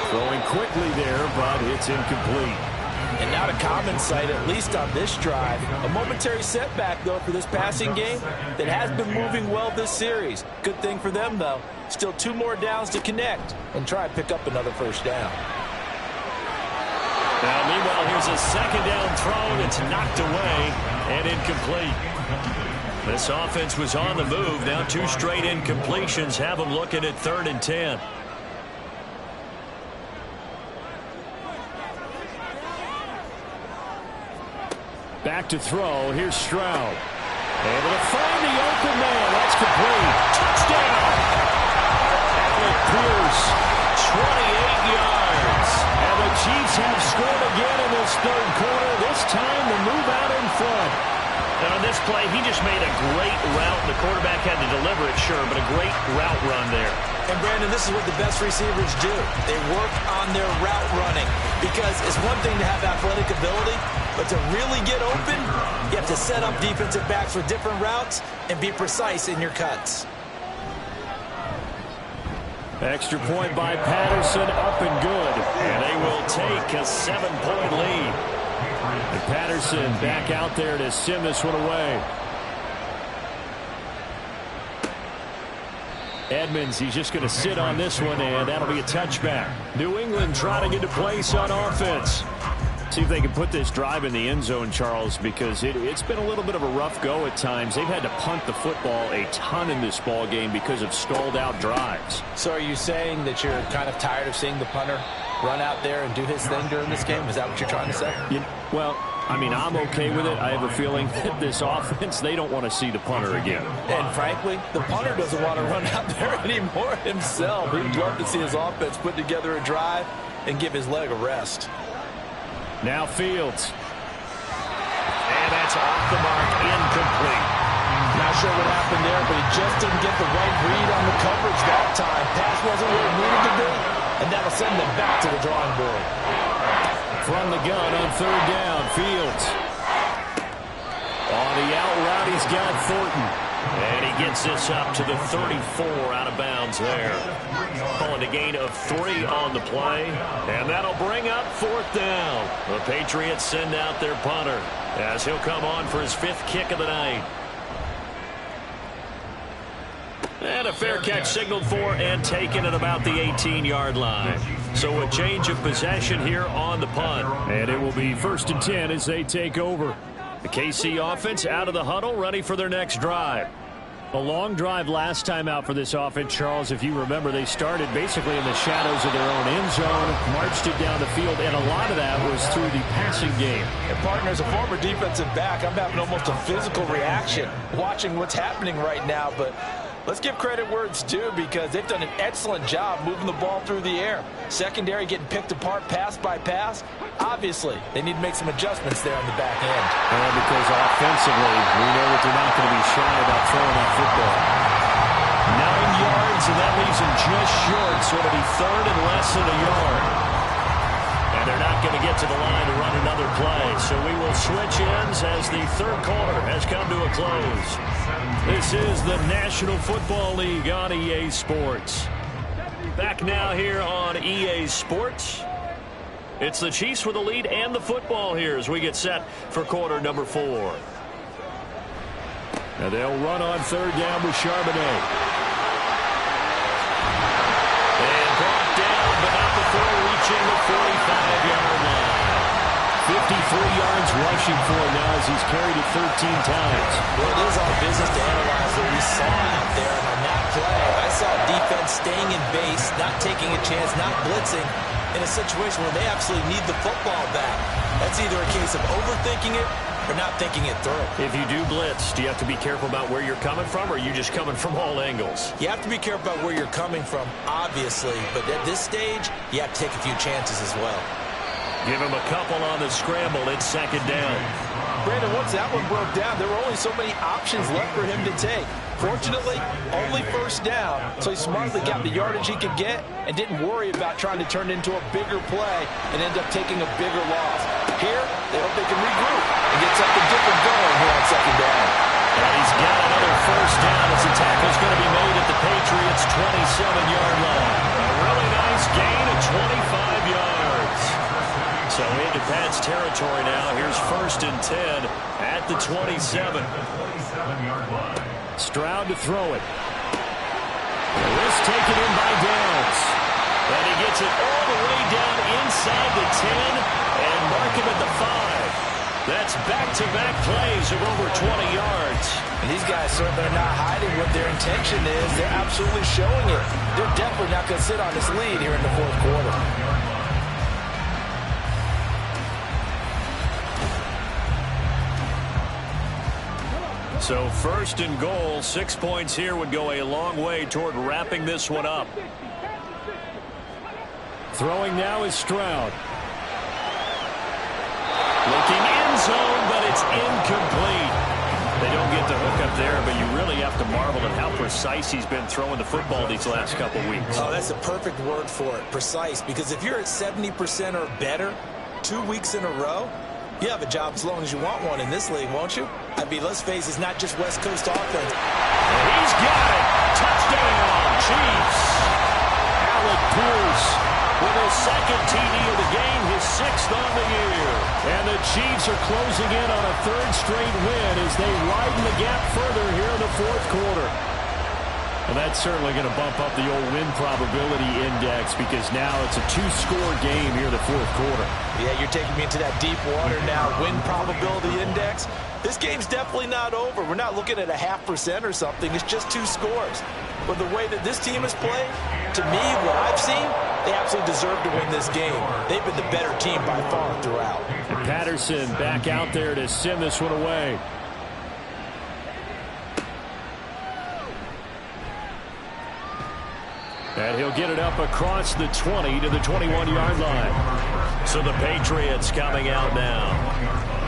Throwing quickly there, but it's incomplete. And not a common sight, at least on this drive. A momentary setback, though, for this passing game that has been moving well this series. Good thing for them, though. Still 2 more downs to connect and try and pick up another first down. Now, meanwhile, here's a second down throw that's knocked away and incomplete. This offense was on the move. Now 2 straight incompletions have them looking at 3rd and 10. Back to throw. Here's Stroud. Able to find the open man. That's complete. Touchdown. Alec Pierce, 28 yards. And the Chiefs have scored again in this 3rd quarter. This time to move out in front. And on this play, he just made a great route. The quarterback had to deliver it, sure, but a great route run there. And, Brandon, this is what the best receivers do. They work on their route running because it's one thing to have athletic ability, but to really get open, you have to set up defensive backs with different routes and be precise in your cuts. Extra point by Patterson, up and good. And they will take a 7-point lead. And Patterson back out there to send this one away. Edmonds, he's just going to sit on this one, and that'll be a touchback. New England trying to get a place on offense. See if they can put this drive in the end zone, Charles, because it's been a little bit of a rough go at times. They've had to punt the football a ton in this ball game because of stalled out drives. So are you saying that you're kind of tired of seeing the punter run out there and do his thing during this game? Is that what you're trying to say? Well, I mean, I'm okay with it. I have a feeling that this offense, they don't want to see the punter again. And frankly, the punter doesn't want to run out there anymore himself. He'd love to see his offense put together a drive and give his leg a rest. Now Fields. And that's off the mark, incomplete. Not sure what happened there, but he just didn't get the right read on the coverage that time. Pass wasn't where it needed to be, and that'll send them back to the drawing board. From the gun on 3rd down, Fields. On the out route, he's got Thornton. And he gets this up to the 34 out of bounds there. Calling a gain of 3 on the play. And that'll bring up 4th down. The Patriots send out their punter as he'll come on for his 5th kick of the night. And a fair catch signaled for and taken at about the 18-yard line. So a change of possession here on the punt. And it will be 1st and 10 as they take over. The KC offense out of the huddle, ready for their next drive. A long drive last time out for this offense, Charles. If you remember, they started basically in the shadows of their own end zone, marched it down the field, and a lot of that was through the passing game. And, partner, as a former defensive back, I'm having almost a physical reaction watching what's happening right now, but let's give credit where it's due because they've done an excellent job moving the ball through the air. Secondary getting picked apart pass by pass. Obviously, they need to make some adjustments there on the back end. And because offensively, we know that they're not going to be shy about throwing that football. 9 yards, and that leaves them just short, so it'll be 3rd and less than a yard. And they're not going to get to the line to run another play, so we will switch ends as the 3rd quarter has come to a close. This is the National Football League on EA Sports. Back now here on EA Sports. It's the Chiefs with the lead and the football here as we get set for quarter number 4. And they'll run on 3rd down with Charbonnet. And brought down, but not before reaching the 45-yard line. 53 yards rushing for him now as he's carried it 13 times. Well, it is our business to analyze what we saw out there. And on that play, I saw defense staying in base, not taking a chance, not blitzing in a situation where they absolutely need the football back. That's either a case of overthinking it or not thinking it through. If you do blitz, do you have to be careful about where you're coming from, or are you just coming from all angles? You have to be careful about where you're coming from, obviously. But at this stage, you have to take a few chances as well. Give him a couple on the scramble. It's 2nd down. Brandon, once that one broke down, there were only so many options left for him to take. Fortunately, only 1st down, so he smartly got the yardage he could get and didn't worry about trying to turn it into a bigger play and end up taking a bigger loss. Here, they hope they can regroup and get something different going here on 2nd down. And he's got another 1st down as the tackle's going to be made at the Patriots' 27. 27-yard line. A really nice gain of 25 yards. So into Pat's territory now. Here's 1st and 10 at the 27. Stroud to throw it. This taken in by Downs. And he gets it all the way down inside the 10 and mark him at the 5. That's back-to-back plays of over 20 yards. And these guys certainly are not hiding what their intention is. They're absolutely showing it. They're definitely not going to sit on this lead here in the 4th quarter. So 1st and goal, 6 points here would go a long way toward wrapping this one up. Throwing now is Stroud. Looking end zone, but it's incomplete. They don't get the hook up there, but you really have to marvel at how precise he's been throwing the football these last couple weeks. Oh, that's a perfect word for it, precise, because if you're at 70% or better 2 weeks in a row, you have a job as long as you want one in this league, won't you? I mean, let's face it, it's not just West Coast offense. And he's got it. Touchdown, Chiefs. Alec Pierce with his 2nd TD of the game, his 6th on the year. And the Chiefs are closing in on a 3rd straight win as they widen the gap further here in the 4th quarter. And that's certainly going to bump up the old win probability index because now it's a 2-score game here in the 4th quarter. Yeah, you're taking me into that deep water now. Win probability index. This game's definitely not over. We're not looking at a 0.5% or something. It's just 2 scores. But the way that this team has played, to me, what I've seen, they absolutely deserve to win this game. They've been the better team by far throughout. And Patterson back out there to send this one away. And he'll get it up across the 20 to the 21-yard line. So the Patriots coming out now.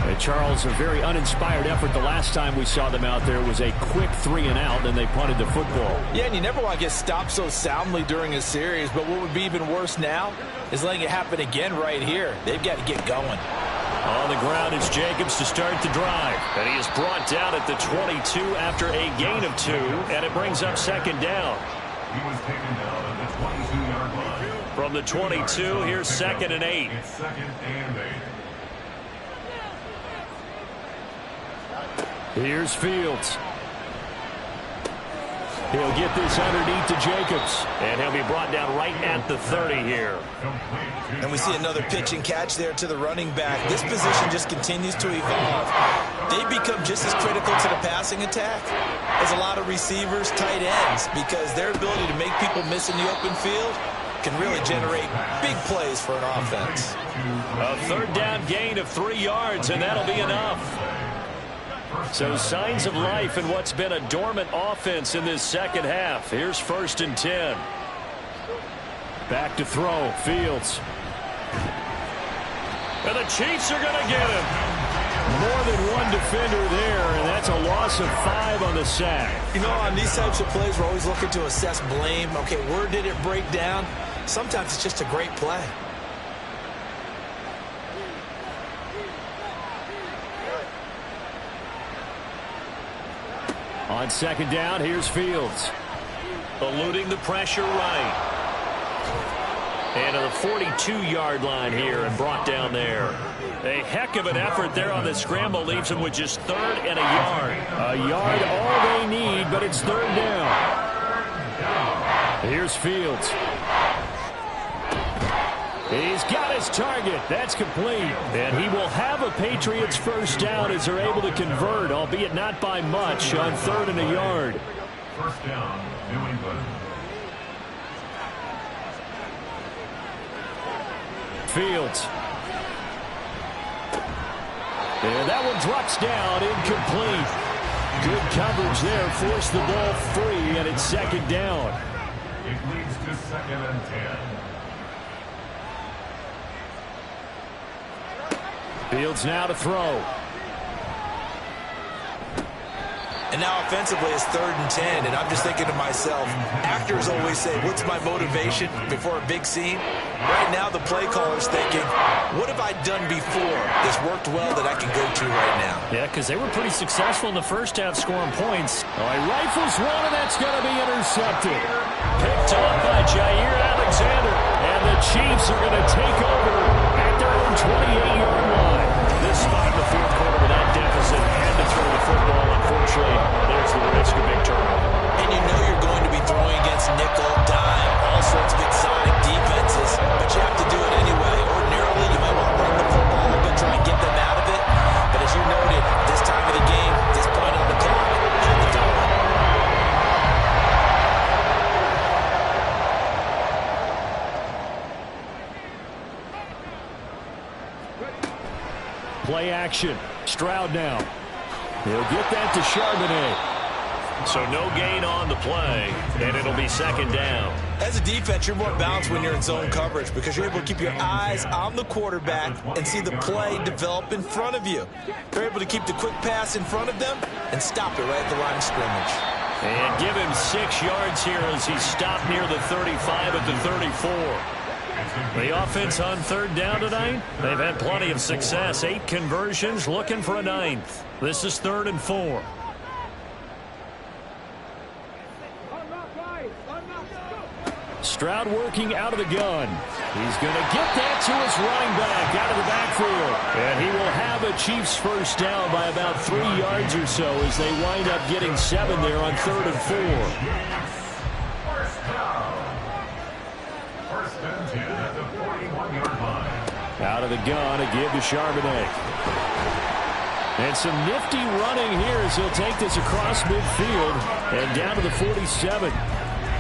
And Charles, a very uninspired effort the last time we saw them out there was a quick 3-and-out, and they punted the football. Yeah, and you never want to get stopped so soundly during a series, but what would be even worse now is letting it happen again right here. They've got to get going. On the ground is Jacobs to start the drive. And he is brought down at the 22 after a gain of 2, and it brings up 2nd down. He was taken down at the 22-yard line. From the 22, here's 2nd and 8. It's 2nd and 8. Here's Fields. He'll get this underneath to Jacobs. And he'll be brought down right at the 30 here. And we see another pitch and catch there to the running back. This position just continues to evolve. They become just as critical to the passing attack as a lot of receivers, tight ends, because their ability to make people miss in the open field can really generate big plays for an offense. A 3rd down gain of 3 yards, and that'll be enough. So signs of life in what's been a dormant offense in this 2nd half. Here's 1st and 10. Back to throw, Fields. And the Chiefs are going to get him. More than one defender there, and that's a loss of 5 on the sack. You know, on these types of plays, we're always looking to assess blame. Okay, where did it break down? Sometimes it's just a great play. On 2nd down, here's Fields. Eluding the pressure right. And to the 42-yard line here and brought down there. A heck of an effort there on the scramble leaves him with just 3rd and a yard. A yard all they need, but it's 3rd down. Here's Fields. He's got his target. That's complete. And he will have a Patriots 1st down as they're able to convert, albeit not by much, on 3rd and a yard. 1st down, New England. Fields. And that one drops down, incomplete. Good coverage there, forced the ball free, and it's 2nd down. It leads to 2nd and 10. Fields now to throw. And now offensively it's 3rd and 10, and I'm just thinking to myself, actors always say, what's my motivation before a big scene? Right now the play caller's thinking, what have I done before that's worked well that I can go to right now? Yeah, because they were pretty successful in the first half scoring points. All right, rifles one, and that's going to be intercepted. Picked off by Jair Alexander, and the Chiefs are going to take over at their own 28-yard line. This spot in the fourth quarter with that deficit, had to throw the football. Unfortunately, there's the risk of big turnover. And you know you're going to be throwing against nickel, dime, all sorts of exotic defenses, but you have to do it anyway. Ordinarily, you might want to run the football a little bit, try and get them out of it. But as you noted, this time of the game, this point on the clock, add the dollar. Play action. Stroud now. He'll get that to Charbonnet. So no gain on the play, and it'll be 2nd down. As a defense, you're more balanced when you're in zone coverage because you're able to keep your eyes on the quarterback and see the play develop in front of you. You're able to keep the quick pass in front of them and stop it right at the line of scrimmage. And give him 6 yards here as he stopped near the 35 at the 34. The offense on 3rd down tonight, they've had plenty of success. 8 conversions, looking for a 9th. This is 3rd and 4. Stroud working out of the gun. He's going to get that to his running back out of the backfield. And he will have a Chiefs first down by about 3 yards or so as they wind up getting 7 there on 3rd and 4. First and 10 at the 41-yard line. Out of the gun, a give to Charbonnet. And some nifty running here as he'll take this across midfield and down to the 47.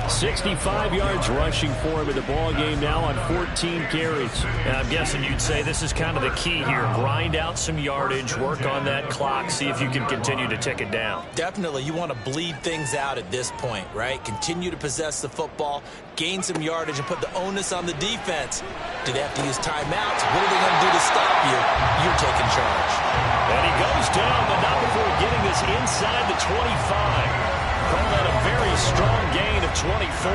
65 yards rushing for him in the ball game now on 14 carries. And I'm guessing you'd say this is kind of the key here. Grind out some yardage, work on that clock, see if you can continue to tick it down. Definitely, you want to bleed things out at this point, right? Continue to possess the football, gain some yardage, and put the onus on the defense. Do they have to use timeouts? What are they going to do to stop you? You're taking charge. And he goes down, but not before getting this inside the 25. Call that a very strong gain of 24.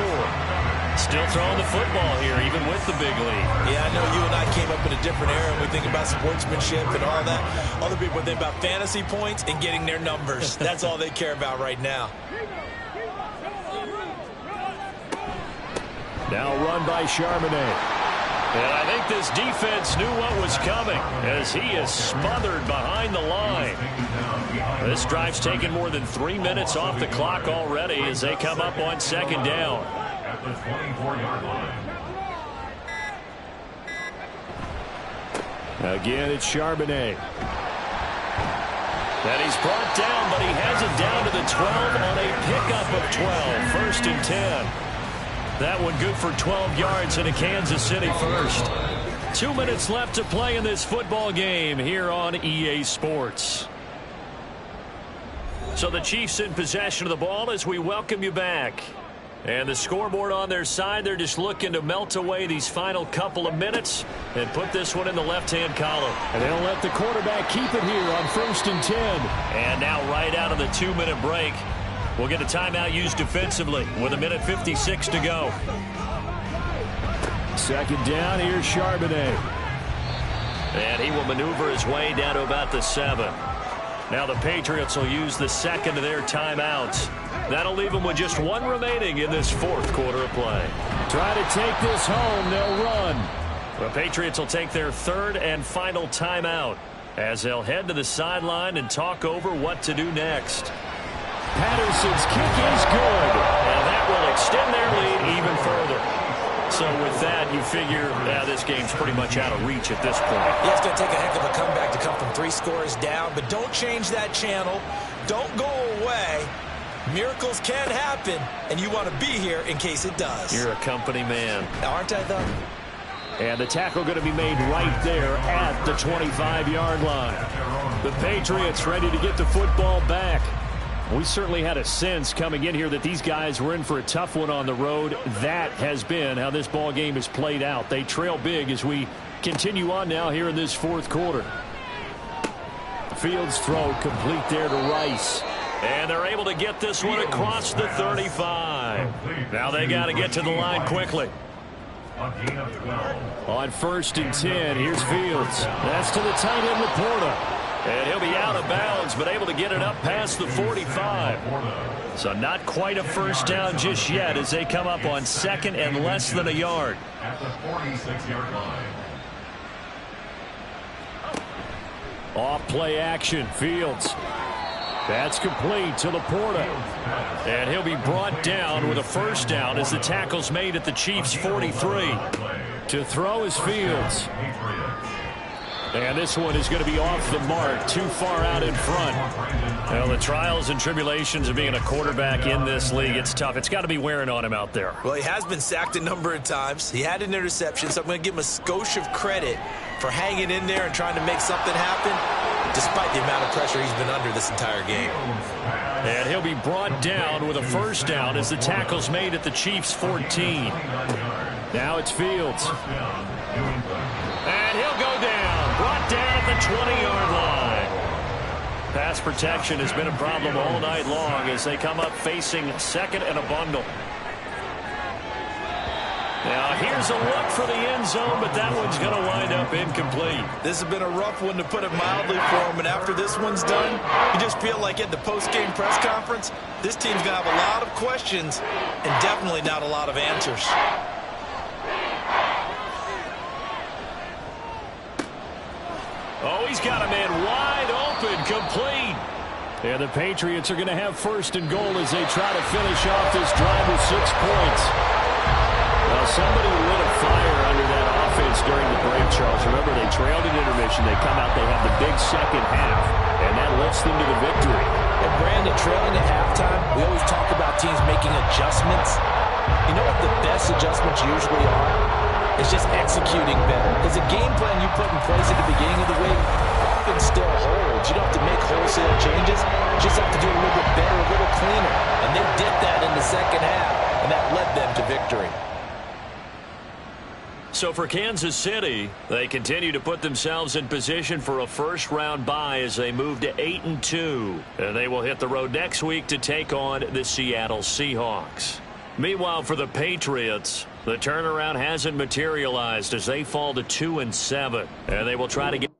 Still throwing the football here, even with the big lead. Yeah, I know you and I came up in a different era, and we think about sportsmanship and all that. Other people think about fantasy points and getting their numbers. That's all they care about right now. Now run by Charbonnet. And I think this defense knew what was coming as he is smothered behind the line. This drive's taken more than 3 minutes off the clock already as they come up on 2nd down. At the 24-yard line. Again, it's Charbonnet. And he's brought down, but he has it down to the 12 on a pickup of 12. 1st and 10. That one good for 12 yards and a Kansas City first. 2 minutes left to play in this football game here on EA Sports. So the Chiefs in possession of the ball as we welcome you back. And the scoreboard on their side, they're just looking to melt away these final couple of minutes and put this one in the left-hand column. And they'll let the quarterback keep it here on 1st and 10. And now right out of the 2-minute break, we'll get a timeout used defensively with 1:56 to go. 2nd down, here's Charbonnet. And he will maneuver his way down to about the 7. Now the Patriots will use the 2nd of their timeouts. That'll leave them with just 1 remaining in this 4th quarter of play. Try to take this home, they'll run. The Patriots will take their 3rd and final timeout as they'll head to the sideline and talk over what to do next. Patterson's kick is good. And that will extend their lead even further. So with that, you figure this game's pretty much out of reach at this point. Yeah, it's going to take a heck of a comeback to come from 3 scores down, but don't change that channel. Don't go away. Miracles can happen, and you want to be here in case it does. You're a company man. Aren't I, though? And the tackle going to be made right there at the 25-yard line. The Patriots ready to get the football back. We certainly had a sense coming in here that these guys were in for a tough one on the road. That has been how this ball game has played out. They trail big as we continue on now here in this 4th quarter. Fields throw complete there to Rice. And they're able to get this one across the 35. Now they got to get to the line quickly. On 1st and 10, here's Fields. That's to the tight end, Laporta. And he'll be out of bounds, but able to get it up past the 45. So not quite a first down just yet as they come up on 2nd and less than a yard. At the 46-yard line. Off play action, Fields. That's complete to Laporta. And he'll be brought down with a first down as the tackle's made at the Chiefs' 43. To throw is Fields. And this one is going to be off the mark, too far out in front. Well, the trials and tribulations of being a quarterback in this league, it's tough. It's got to be wearing on him out there. Well, he has been sacked a number of times. He had an interception, so I'm going to give him a skosh of credit for hanging in there and trying to make something happen, despite the amount of pressure he's been under this entire game. And he'll be brought down with a first down as the tackle's made at the Chiefs' 14. Now it's Fields. And he'll go down. Brought down at the 20-yard line. Pass protection has been a problem all night long as they come up facing 2nd and a bundle. Now here's a look for the end zone, but that one's going to wind up incomplete. This has been a rough one, to put it mildly, for him. And after this one's done, you just feel like at the post-game press conference, this team's going to have a lot of questions and definitely not a lot of answers. Oh, he's got a man wide open, complete. And the Patriots are going to have 1st and goal as they try to finish off this drive with 6 points. Well, somebody lit a fire under that offense during the break, Charles. Remember, they trailed in intermission. They come out, they have the big second half, and that lifts them to the victory. And Brandon, trailing at halftime, we always talk about teams making adjustments. You know what the best adjustments usually are? It's just executing better. Because the game plan you put in place at the beginning of the week often still holds. You don't have to make wholesale changes. You just have to do it a little bit better, a little cleaner. And they did that in the second half, and that led them to victory. So for Kansas City, they continue to put themselves in position for a first-round bye as they move to 8-2. And they will hit the road next week to take on the Seattle Seahawks. Meanwhile, for the Patriots, the turnaround hasn't materialized as they fall to 2-7. And they will try to get